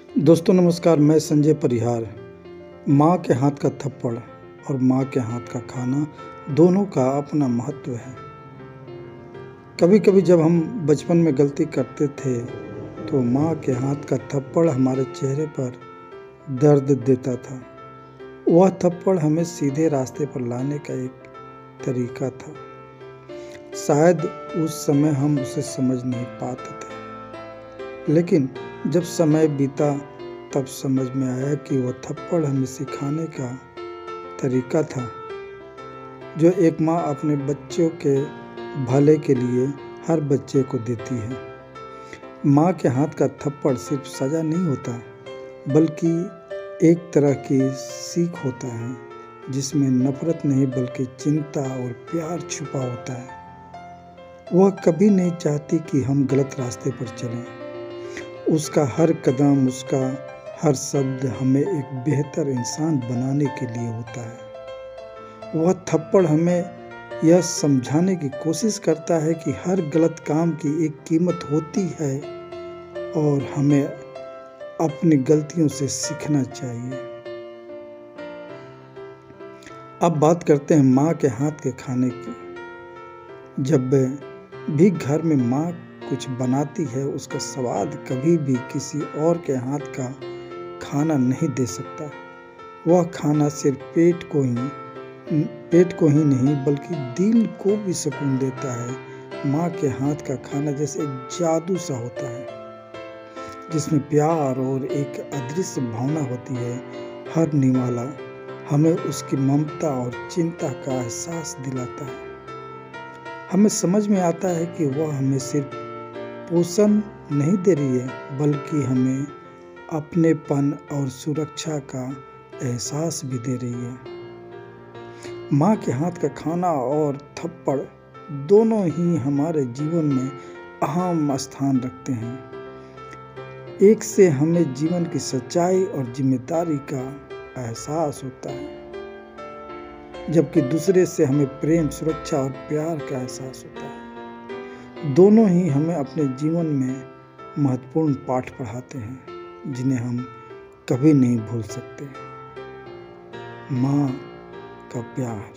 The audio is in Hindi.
दोस्तों नमस्कार, मैं संजय परिहार। माँ के हाथ का थप्पड़ और माँ के हाथ का खाना दोनों का अपना महत्व है। कभी कभी जब हम बचपन में गलती करते थे तो माँ के हाथ का थप्पड़ हमारे चेहरे पर दर्द देता था। वह थप्पड़ हमें सीधे रास्ते पर लाने का एक तरीका था। शायद उस समय हम उसे समझ नहीं पाते थे, लेकिन जब समय बीता तब समझ में आया कि वह थप्पड़ हमें सिखाने का तरीका था जो एक माँ अपने बच्चों के भले के लिए हर बच्चे को देती है। माँ के हाथ का थप्पड़ सिर्फ सज़ा नहीं होता, बल्कि एक तरह की सीख होता है जिसमें नफरत नहीं बल्कि चिंता और प्यार छुपा होता है। वह कभी नहीं चाहती कि हम गलत रास्ते पर चलें। उसका हर कदम, उसका हर शब्द हमें एक बेहतर इंसान बनाने के लिए होता है। वह थप्पड़ हमें यह समझाने की कोशिश करता है कि हर गलत काम की एक कीमत होती है और हमें अपनी गलतियों से सीखना चाहिए। अब बात करते हैं माँ के हाथ के खाने की। जब भी घर में माँ कुछ बनाती है, उसका स्वाद कभी भी किसी और के हाथ का खाना नहीं दे सकता। वह खाना सिर्फ पेट को ही नहीं बल्कि दिल को भी सुकून देता है। माँ के हाथ का खाना जैसे एक जादू सा होता है जिसमें प्यार और एक अदृश्य भावना होती है। हर निवाला हमें उसकी ममता और चिंता का एहसास दिलाता है। हमें समझ में आता है कि वह हमें सिर्फ पोषण नहीं दे रही है, बल्कि हमें अपनेपन और सुरक्षा का एहसास भी दे रही है। माँ के हाथ का खाना और थप्पड़ दोनों ही हमारे जीवन में अहम स्थान रखते हैं। एक से हमें जीवन की सच्चाई और जिम्मेदारी का एहसास होता है, जबकि दूसरे से हमें प्रेम, सुरक्षा और प्यार का एहसास होता है। दोनों ही हमें अपने जीवन में महत्वपूर्ण पाठ पढ़ाते हैं जिन्हें हम कभी नहीं भूल सकते। माँ का प्यार।